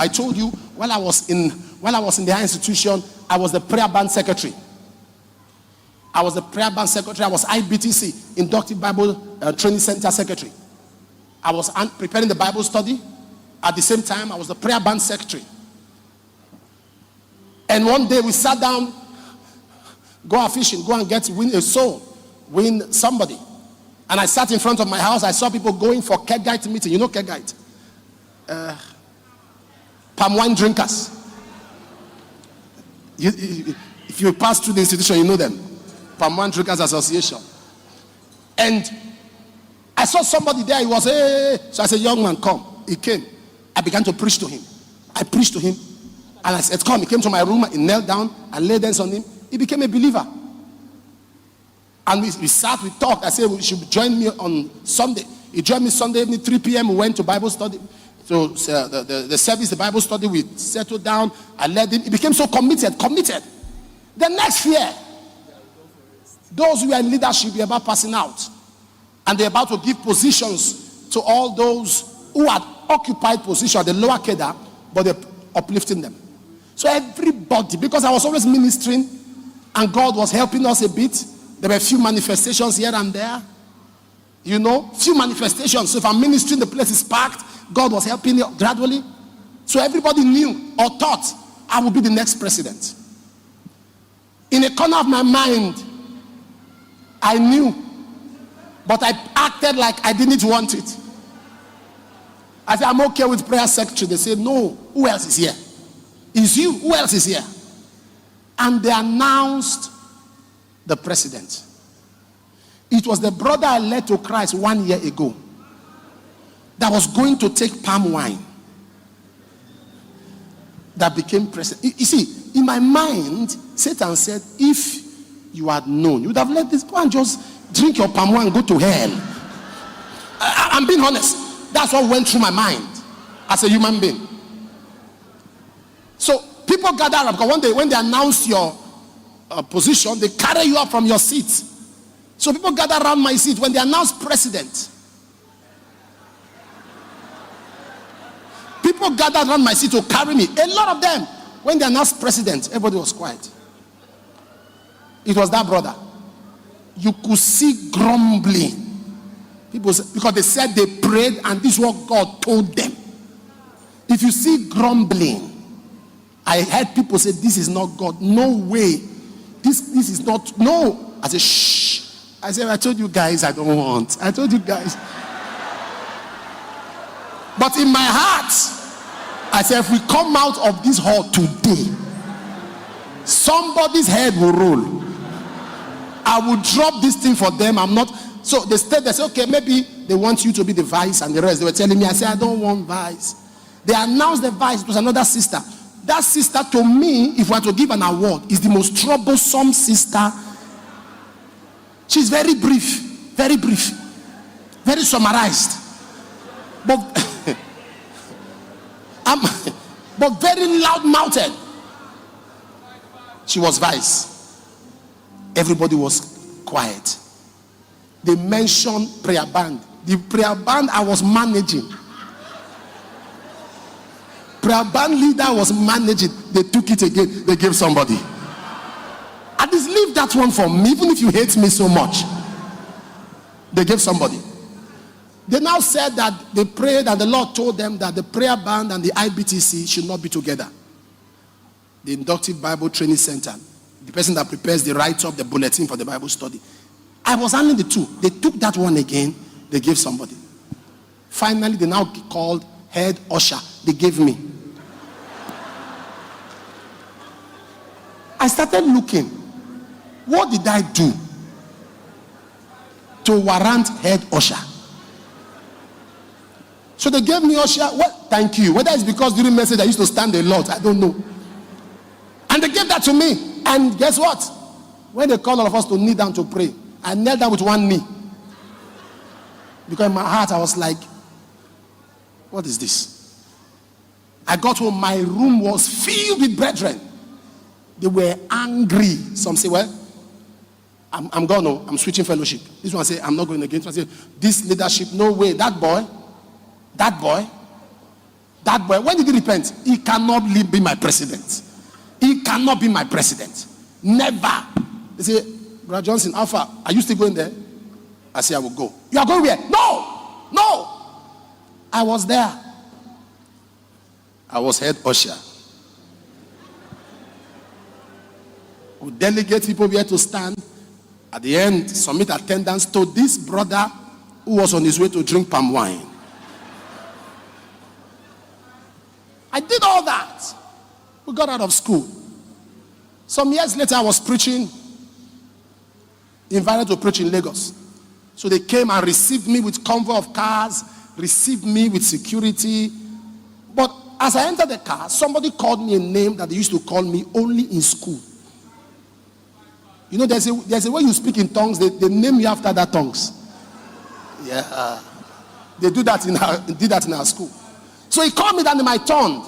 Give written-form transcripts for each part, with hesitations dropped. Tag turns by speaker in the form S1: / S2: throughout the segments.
S1: I told you while I was in the higher institution, I was the prayer band secretary. I was IBTC, Inductive Bible Training Center secretary. I was preparing the Bible study. At the same time, I was the prayer band secretary. And one day we sat down, go out fishing, go and win a soul, win somebody. And I sat in front of my house. I saw people going for kegite meeting. You know kegite? Palm wine drinkers. If you pass through the institution, you know them. Palm wine drinkers association. And I saw somebody there. He was, hey. So I said, young man, come. He came. I began to preach to him. I preached to him. And I said, come. He came to my room. He knelt down. I laid hands on him. He became a believer. And we sat, we talked. I said, we should join me on Sunday. He joined me Sunday evening, 3 p.m. We went to Bible study. So the service, the Bible study, we settled down. I led him. He became so committed. The next year, those who are in leadership were about passing out. And they're about to give positions to all those who had occupied position at the lower cadre, but they're uplifting them. So everybody, because I was always ministering, and God was helping us a bit, there were a few manifestations here and there. You know, few manifestations. So if I'm ministering, the place is packed. God was helping me gradually. So everybody knew or thought I would be the next president. In a corner of my mind, I knew, but I acted like I didn't want it. I said, I'm okay with prayer secretary. They said, no, who else is here? It's you. Who else is here? And they announced the president. It was the brother I led to Christ 1 year ago that was going to take palm wine that became president. You see, in my mind, Satan said, if you had known, you would have let this go and just drink your palm wine and go to hell. I'm being honest. That's what went through my mind as a human being. So people gather up because when they announce your position, they carry you up from your seat. So people gather around my seat when they announce president. People gathered around my seat to carry me. A lot of them, when they announced president, everybody was quiet. It was that brother. You could see grumbling. People said, because they said they prayed and this is what God told them. If you see grumbling, I heard people say, this is not God. No way. This is not. No. I said, shh. I said, I told you guys I don't want. I told you guys. But in my heart, I said, if we come out of this hall today, somebody's head will roll. I will drop this thing for them. I'm not. So they said, okay, maybe they want you to be the vice and the rest. They were telling me, I said, I don't want vice. They announced the vice. It was another sister. That sister, to me, if we had to give an award, is the most troublesome sister. She's very brief, very summarized. But very loud-mouthed. She was vice. Everybody was quiet. They mentioned prayer band. The prayer band I was managing. Prayer band leader was managing. They took it again. They gave somebody. At least leave that one for me, even if you hate me so much. They gave somebody. They now said that they prayed and the Lord told them that the prayer band and the IBTC should not be together. The Inductive Bible Training Center, the person that prepares the write-up, the bulletin for the Bible study. I was handling the two. They took that one again. They gave somebody. Finally, they now called head usher. They gave me. I started looking. What did I do to warrant head usher? So they gave me usher. What? Thank you. Whether it's because during message I used to stand a lot, I don't know. And they gave that to me. And guess what? When they called all of us to kneel down to pray, I knelt down with one knee. Because in my heart I was like, what is this? I got home, my room was filled with brethren. They were angry. Some say, well, I'm gone. No, I'm switching fellowship. This one say, I'm not going again. This one say, this leadership, no way. That boy, That boy, when did he repent? He cannot be my president. He cannot be my president. Never. They say, Brother Johnson, Alpha, are you still going there? I say, I will go. You are going where? No. I was there. I was head usher. We delegate people here to stand. At the end, submit attendance to this brother who was on his way to drink palm wine. I did all that. We got out of school. Some years later, I was preaching, invited to preach in Lagos. So they came and received me with convoy of cars, received me with security. But as I entered the car, somebody called me a name that they used to call me only in school. You know, there's a way you speak in tongues, they name you after that tongues. Yeah. They did that in our school. So he called me, that in my turn.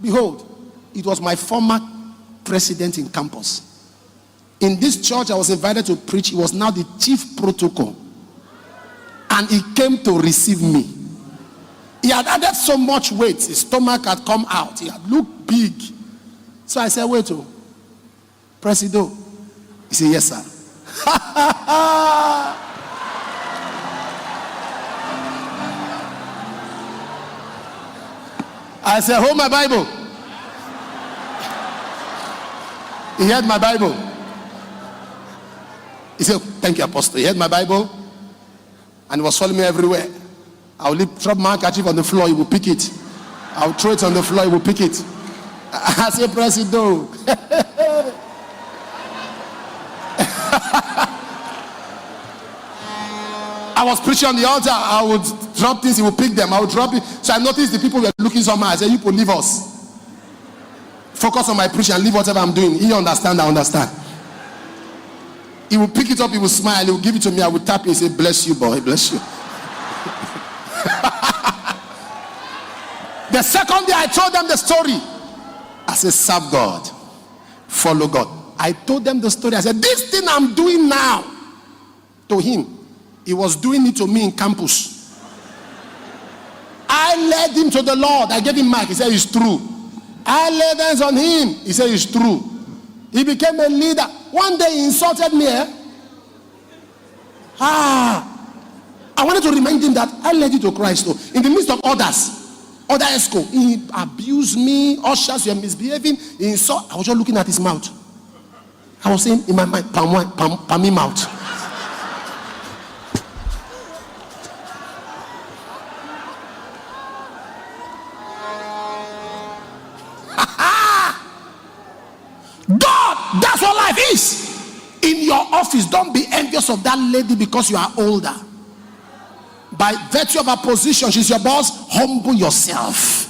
S1: Behold, it was my former president in campus. In this church I was invited to preach. He was now the chief protocol. And he came to receive me. He had added so much weight. His stomach had come out. He had looked big. So I said, wait, Presido. He said, yes, sir. I said, hold my Bible. He had my Bible. He said, thank you, Apostle. He had my Bible and he was following me everywhere. I will drop my handkerchief on the floor, he will pick it. I will throw it on the floor, he will pick it. I said, Presido. I was preaching on the altar. I would drop things, he would pick them. I would drop it. So I noticed the people were looking somehow. I said, you people leave us. Focus on my preaching and leave whatever I'm doing. He understand, I understand. He will pick it up, he will smile, he will give it to me. I will tap it and say, bless you, boy, bless you. The second day I told them the story. I said, serve God, follow God. I told them the story. I said, this thing I'm doing now to him, he was doing it to me in campus. I led him to the Lord. I gave him mic. He said, it's true. I laid hands on him. He said, it's true. He became a leader. One day he insulted me. I wanted to remind him that I led you to Christ. In the midst of others, other ESCO, he abused me. Ushers were misbehaving. He insulted. I was just looking at his mouth. I was saying in my mind, palmy mouth. God, that's what life is. In your office, don't be envious of that lady because you are older. By virtue of her position, she's your boss. Humble yourself.